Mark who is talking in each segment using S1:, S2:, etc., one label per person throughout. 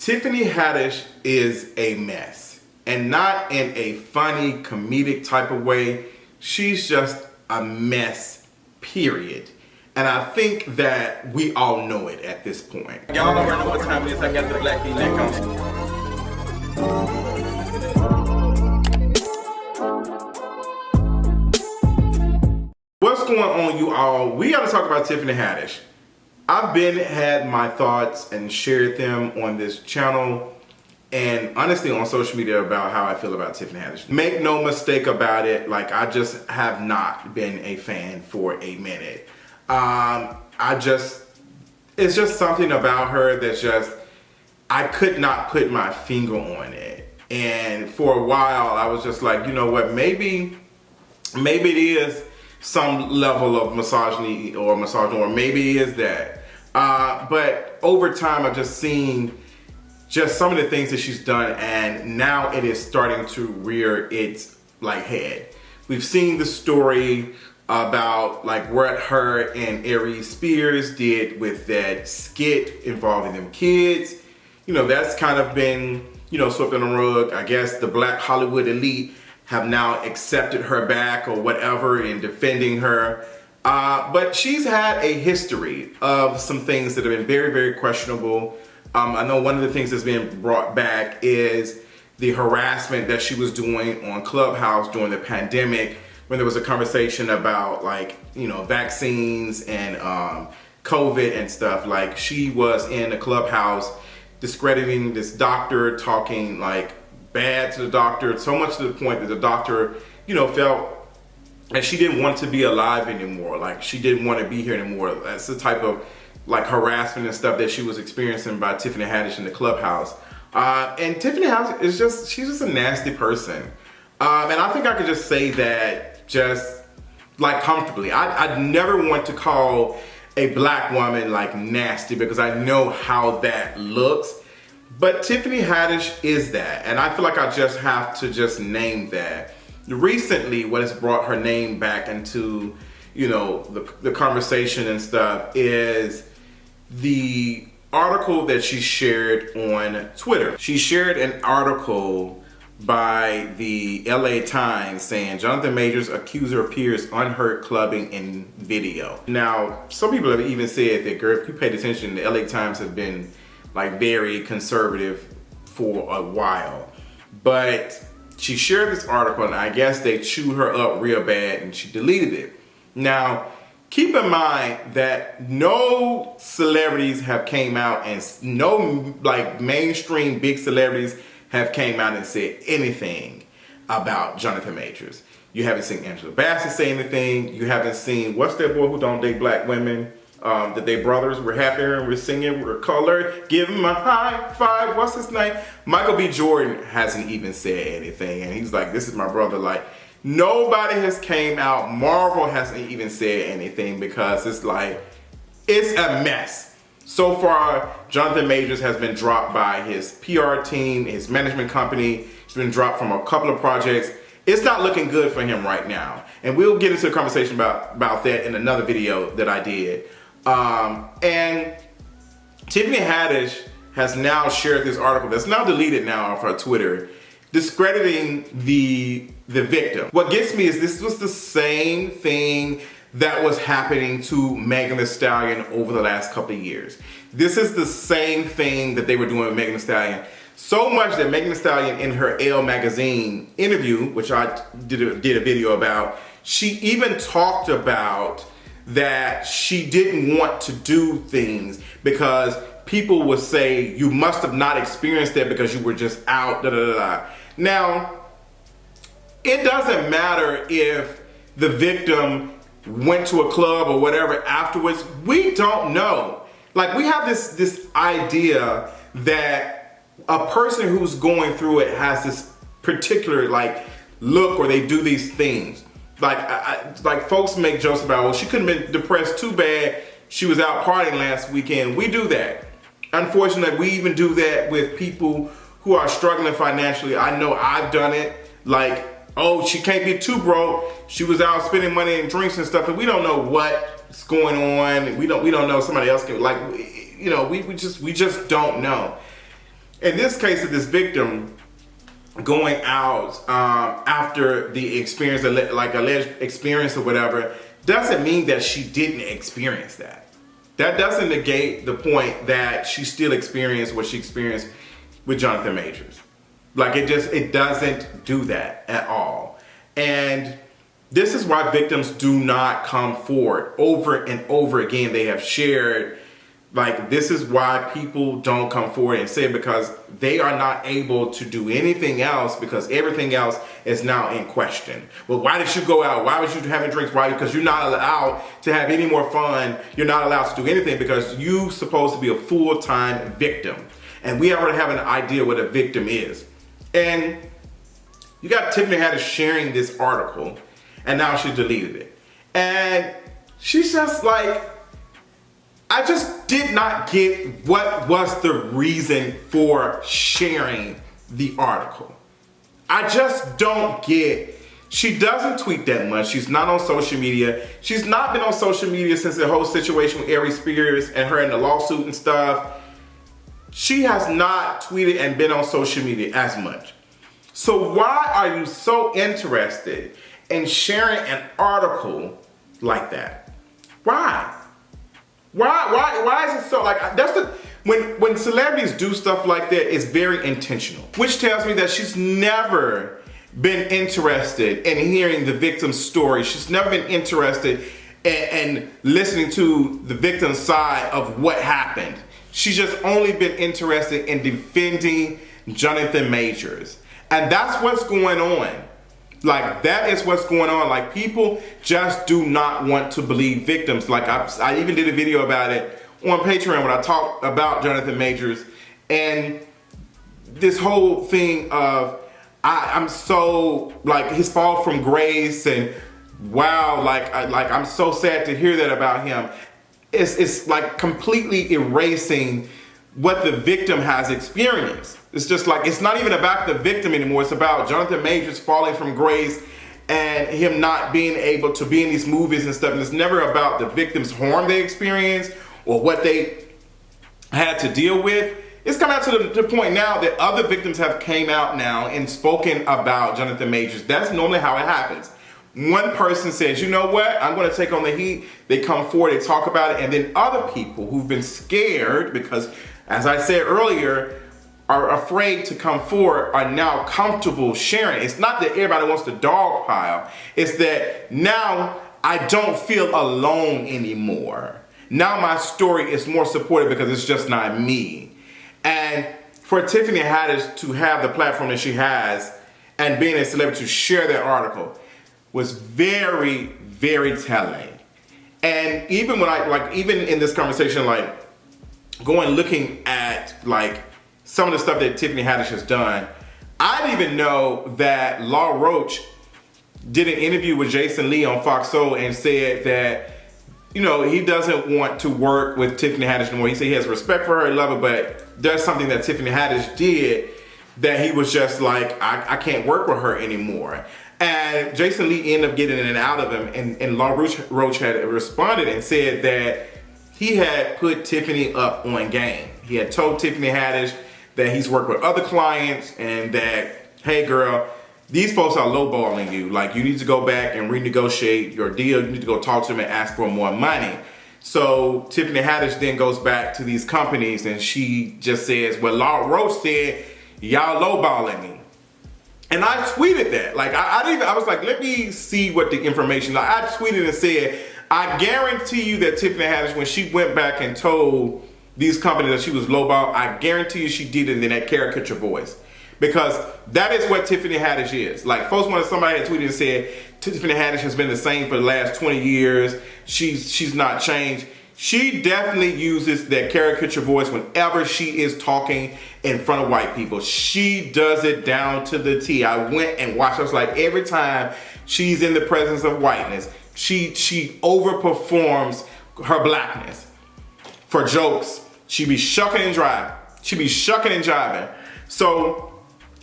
S1: Tiffany Haddish is a mess, and not in a funny, comedic type of way. She's just a mess, period. And I think that we all know it at this point. Y'all already know what time it is. I got the black V-neck on. What's going on, you all? We got to talk about Tiffany Haddish. I've had my thoughts and shared them on this channel and honestly on social media about how I feel about Tiffany Haddish. Make no mistake about it, like, I just have not been a fan for a minute. It's just something about her that's just, I could not put my finger on it. And for a while I was just like, you know what, maybe it is some level of misogyny or maybe it is that. But over time I've just seen just some of the things that she's done, and now it is starting to rear its head. We've seen the story about what her and Aries Spears did with that skit involving them kids. You know, that's kind of been, swept on the rug. I guess the Black Hollywood elite have now accepted her back or whatever in defending her. But she's had a history of some things that have been very, very questionable. I know one of the things that's been brought back is the harassment that she was doing on Clubhouse during the pandemic, when there was a conversation about vaccines and COVID and stuff. Like, she was in a Clubhouse discrediting this doctor, talking bad to the doctor, so much to the point that the doctor, felt and she didn't want to be alive anymore. Like, she didn't want to be here anymore. That's the type of harassment and stuff that she was experiencing by Tiffany Haddish in the Clubhouse. And Tiffany Haddish is she's just a nasty person. And I think I could just say that just comfortably. I'd never want to call a black woman nasty, because I know how that looks. But Tiffany Haddish is that. And I feel like I just have to just name that. Recently, what has brought her name back into, the conversation and stuff is the article that she shared on Twitter. She shared an article by the LA Times saying Johnathon Majors accuser appears unhurt clubbing in video. Now, some people have even said that, girl, if you paid attention, the LA Times have been very conservative for a while. But she shared this article, and I guess they chewed her up real bad, and she deleted it. Now, keep in mind that no celebrities have came out, and no mainstream big celebrities have came out and said anything about Johnathon Majors. You haven't seen Angela Bassett say anything. You haven't seen, what's that boy who don't date black women? That they brothers, we're happier and we're singing, we're colored, give him a high five, what's his name? Michael B. Jordan hasn't even said anything, and he's like, this is my brother. Nobody has came out. Marvel hasn't even said anything, because it's a mess. So far, Johnathon Majors has been dropped by his PR team, his management company. He's been dropped from a couple of projects. It's not looking good for him right now. And we'll get into a conversation about that in another video that I did. And Tiffany Haddish has now shared this article that's now deleted now off her Twitter, discrediting the victim. What gets me is this was the same thing that was happening to Megan Thee Stallion over the last couple of years. This is the same thing that they were doing with Megan Thee Stallion. So much that Megan Thee Stallion, in her Elle magazine interview, which I did a video about, she even talked about that she didn't want to do things because people would say, you must have not experienced that because you were just out, da da da da. Now, it doesn't matter if the victim went to a club or whatever afterwards. We don't know. We have this idea that a person who's going through it has this particular look, or they do these things. Folks make jokes about, well, she couldn't have been depressed too bad, she was out partying last weekend. We do that. Unfortunately, we even do that with people who are struggling financially. I know I've done it. Oh, she can't be too broke. She was out spending money and drinks and stuff, and we don't know what's going on. We don't know. Somebody else can we just don't know. in this case of this victim going out after the experience, like alleged experience or whatever, doesn't mean that she didn't experience that. That doesn't negate the point that she still experienced what she experienced with Johnathon Majors. Like it doesn't do that at all. And this is why victims do not come forward over and over again. They have shared, like, this is why people don't come forward and say it, because they are not able to do anything else, because everything else is now in question. Well, why did you go out? Why was you having drinks? Why? Because you're not allowed to have any more fun. You're not allowed to do anything because you're supposed to be a full-time victim. And we already have an idea what a victim is. And you got Tiffany Haddish sharing this article, and now she deleted it. And she's just like, I just did not get what was the reason for sharing the article. I just don't get. She doesn't tweet that much. She's not on social media. She's not been on social media since the whole situation with Aries Spears and her in the lawsuit and stuff. She has not tweeted and been on social media as much. So why are you so interested in sharing an article like that? Why? Why is it so, like, that's the, when celebrities do stuff like that, it's very intentional. Which tells me that she's never been interested in hearing the victim's story. She's never been interested in listening to the victim's side of what happened. She's just only been interested in defending Johnathon Majors. And that's what's going on. Like, that is what's going on. Like, people just do not want to believe victims. Like, I even did a video about it on Patreon when I talked about Johnathon Majors and this whole thing of, I'm so, like, his fall from grace, and wow, I'm so sad to hear that about him. It's like completely erasing what the victim has experienced. It's just like, it's not even about the victim anymore. It's about Johnathon Majors falling from grace and him not being able to be in these movies and stuff. And it's never about the victim's harm they experienced or what they had to deal with. It's come out to the point now that other victims have came out now and spoken about Johnathon Majors. That's normally how it happens. One person says, you know what, I'm going to take on the heat. They come forward, they talk about it, and then other people who've been scared because, as I said earlier, are afraid to come forward are now comfortable sharing. It's not that everybody wants to dogpile. It's that now I don't feel alone anymore. Now my story is more supported because it's just not me. And for Tiffany Haddish to have the platform that she has and being a celebrity to share that article was very, very telling. And even when even in this conversation, like looking at like some of the stuff that Tiffany Haddish has done, I didn't even know that Law Roach did an interview with Jason Lee on Fox Soul and said that, you know, he doesn't want to work with Tiffany Haddish anymore. He said he has respect for her, he loves her, but there's something that Tiffany Haddish did that he was just like, I can't work with her anymore. And Jason Lee ended up getting it out of him, and Law Roach had responded and said that he had put Tiffany up on game. He had told Tiffany Haddish that he's worked with other clients and that, hey girl, these folks are lowballing you. Like, you need to go back and renegotiate your deal. You need to go talk to them and ask for more money. So Tiffany Haddish then goes back to these companies and she just says, well, Law Roach said, y'all lowballing me. And I tweeted that. Like, I was like, let me see what the information, I tweeted and said, I guarantee you that Tiffany Haddish, when she went back and told these companies that she was lowball, I guarantee you she did it in that caricature voice. Because that is what Tiffany Haddish is. Like, folks wanted, somebody had tweeted and said, Tiffany Haddish has been the same for the last 20 years. She's not changed. She definitely uses that caricature voice whenever she is talking in front of white people. She does it down to the T. I went and watched. I was like, every time she's in the presence of whiteness, she overperforms her blackness. For jokes, she be shucking and driving. She be shucking and jiving. So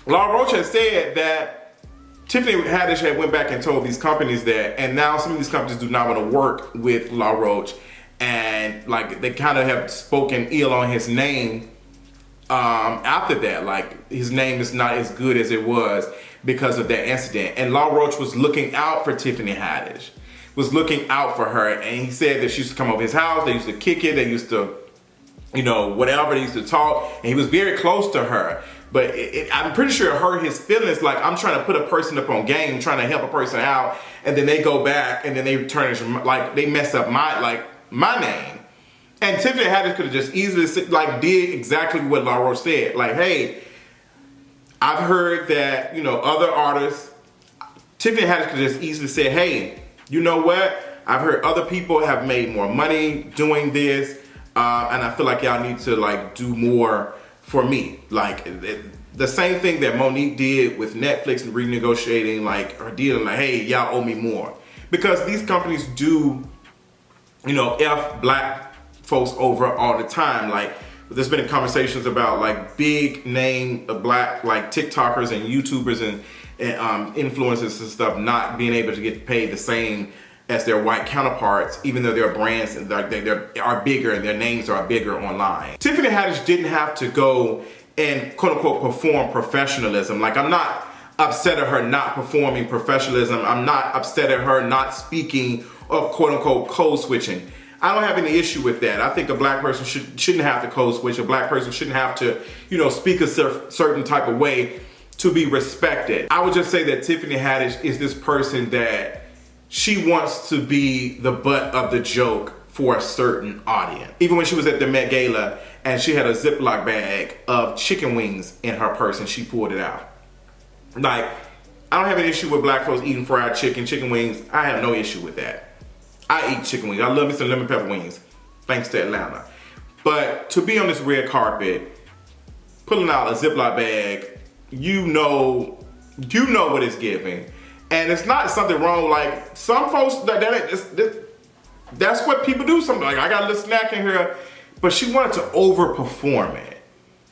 S1: Law Roach has said that Tiffany Haddish had went back and told these companies that, and now some of these companies do not want to work with Law Roach, and like they kind of have spoken ill on his name after that. Like, his name is not as good as it was because of that incident. And Law Roach was looking out for Tiffany Haddish, was looking out for her. And he said that she used to come over his house, they used to kick it, they used to, you know, whatever, they used to talk, and he was very close to her. But I'm pretty sure it hurt his feelings. Like, I'm trying to put a person up on game, trying to help a person out, and then they go back and then they turn it, like, they mess up my name. And Tiffany Haddish could have just easily, like, did exactly what Law Roach said. Like, hey, I've heard that, you know, other artists, Tiffany Haddish could just easily say, hey, you know what? I've heard other people have made more money doing this, and I feel like y'all need to, like, do more for me. Like, the same thing that Monique did with Netflix and renegotiating, like, her deal, like, hey, y'all owe me more. Because these companies do, you know, F black folks over all the time. Like, there's been conversations about, like, big name black, like, TikTokers and YouTubers and influencers and stuff not being able to get paid the same as their white counterparts, even though their brands they are bigger and their names are bigger online. Tiffany Haddish didn't have to go and quote unquote perform professionalism. Like, I'm not upset at her not performing professionalism. I'm not upset at her not speaking or quote unquote code switching. I don't have any issue with that. I think a black person shouldn't have to code switch. A black person shouldn't have to, you know, speak a certain type of way to be respected. I would just say that Tiffany Haddish is this person that she wants to be the butt of the joke for a certain audience. Even when she was at the Met Gala and she had a Ziploc bag of chicken wings in her purse and she pulled it out. Like, I don't have an issue with black folks eating fried chicken wings. I have no issue with that. I eat chicken wings. I love me some lemon pepper wings, thanks to Atlanta. But to be on this red carpet, pulling out a Ziploc bag, you know what it's giving. And it's not something wrong. Like, some folks, that's what people do. Something like, I got a little snack in here, but she wanted to overperform it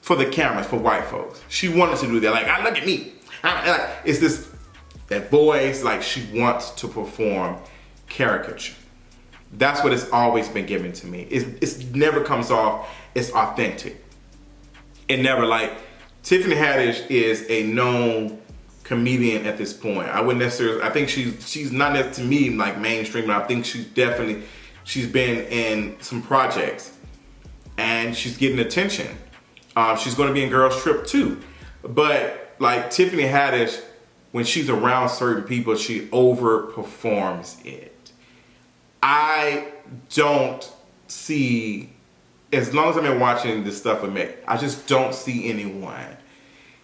S1: for the cameras, for white folks. She wanted to do that. Like, look at me. It's that voice. Like, she wants to perform caricature. That's what it's always been given to me. It never comes off as authentic. It never, like, Tiffany Haddish is a known comedian at this point. I wouldn't necessarily, I think she's not that, to me, like, mainstream, but I think she's been in some projects and she's getting attention. She's going to be in Girls Trip too. But, like, Tiffany Haddish, when she's around certain people, she overperforms it. I don't see, as long as I've been watching this stuff with MET, I just don't see anyone,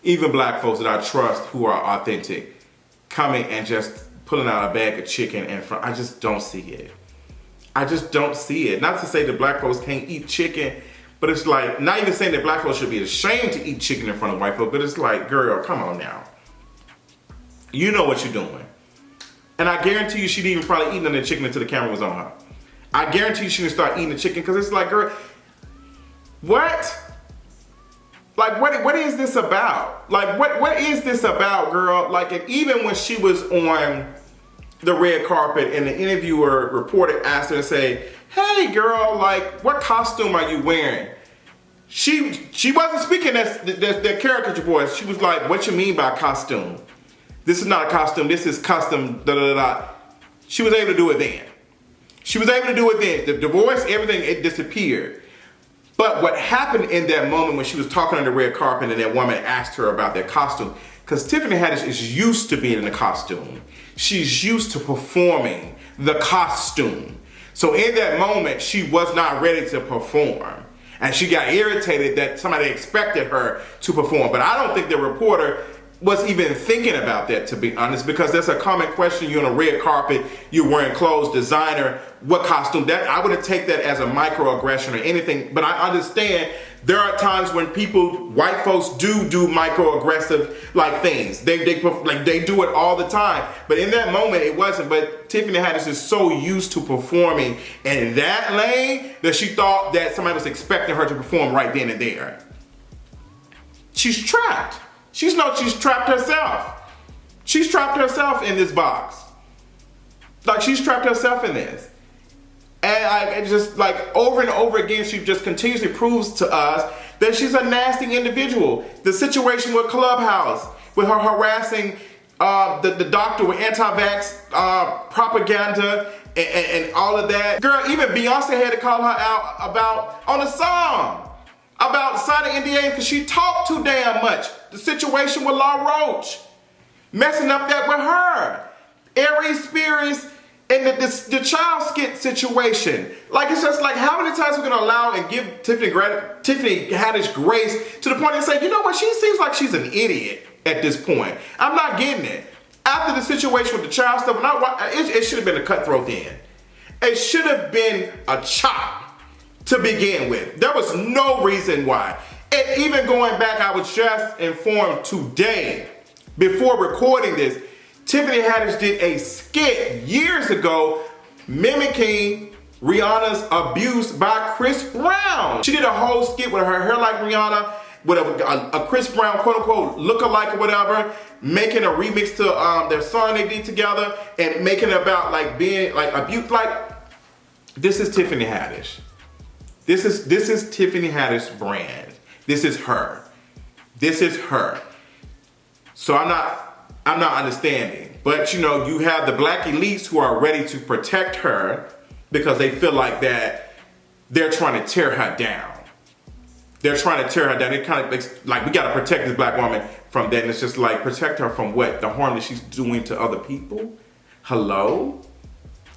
S1: even black folks that I trust who are authentic, coming and just pulling out a bag of chicken in front. I just don't see it. I just don't see it. Not to say that black folks can't eat chicken, but it's like, not even saying that black folks should be ashamed to eat chicken in front of white folks, but it's like, girl, come on now. You know what you're doing. And I guarantee you she didn't even probably eat none of the chicken until the camera was on her. I guarantee you she didn't start eating the chicken because it's like, girl, what? Like, what is this about? Like, what is this about, girl? Like, and even when she was on the red carpet and the interviewer reporter asked her and say, hey, girl, like, what costume are you wearing? She wasn't speaking that caricature voice. She was like, what you mean by costume? This is not a costume, this is custom, da da da. She was able to do it then. She was able to do it then. The voice, everything, it disappeared. But what happened in that moment when she was talking on the red carpet and that woman asked her about that costume, because Tiffany Haddish is used to being in a costume. She's used to performing the costume. So in that moment, she was not ready to perform. And she got irritated that somebody expected her to perform. But I don't think the reporter was even thinking about that, to be honest, because that's a common question. You're on a red carpet, you're wearing clothes, designer, what costume? That I wouldn't take that as a microaggression or anything, but I understand there are times when people, white folks, do microaggressive like things. They do it all the time. But in that moment, it wasn't. But Tiffany Haddish is so used to performing in that lane that she thought that somebody was expecting her to perform right then and there. She's trapped. She's trapped herself. She's trapped herself in this box. Like, she's trapped herself in this. And I just, like, over and over again, she just continuously proves to us that she's a nasty individual. The situation with Clubhouse, with her harassing the doctor with anti-vax propaganda and all of that. Girl, even Beyonce had to call her out on a song about signing NDAs because she talked too damn much. The situation with Law Roach, messing up that with her. Aries Spears and the child skit situation. Like, it's just like, how many times are we gonna allow and give Tiffany Haddish grace to the point and say, you know what, she seems like she's an idiot at this point. I'm not getting it. After the situation with the child stuff, it should have been a cutthroat then. It should have been a chop to begin with. There was no reason why. And even going back, I was just informed today, before recording this, Tiffany Haddish did a skit years ago mimicking Rihanna's abuse by Chris Brown. She did a whole skit with her hair like Rihanna, with a Chris Brown quote-unquote look-alike or whatever, making a remix to their song they did together and making it about like being like abuse. Like, this is Tiffany Haddish. This is Tiffany Haddish's brand. This is her. This is her. So I'm not understanding. But you know, you have the black elites who are ready to protect her because they feel like that they're trying to tear her down. They're trying to tear her down. It kind of like, we gotta protect this black woman from that. And it's just like, protect her from what? The harm that she's doing to other people? Hello?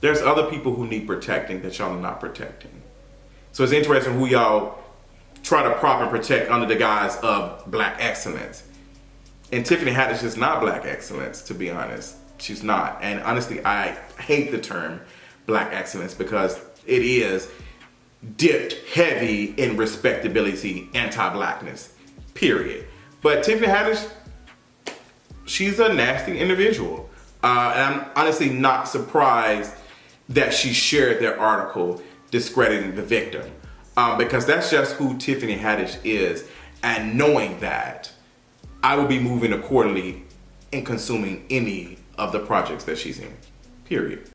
S1: There's other people who need protecting that y'all are not protecting. So it's interesting who y'all try to prop and protect under the guise of black excellence. And Tiffany Haddish is not black excellence, to be honest. She's not. And honestly, I hate the term black excellence because it is dipped heavy in respectability, anti-blackness, period. But Tiffany Haddish, she's a nasty individual. And I'm honestly not surprised that she shared their article discrediting the victim. Because that's just who Tiffany Haddish is. And knowing that, I will be moving accordingly in consuming any of the projects that she's in, period.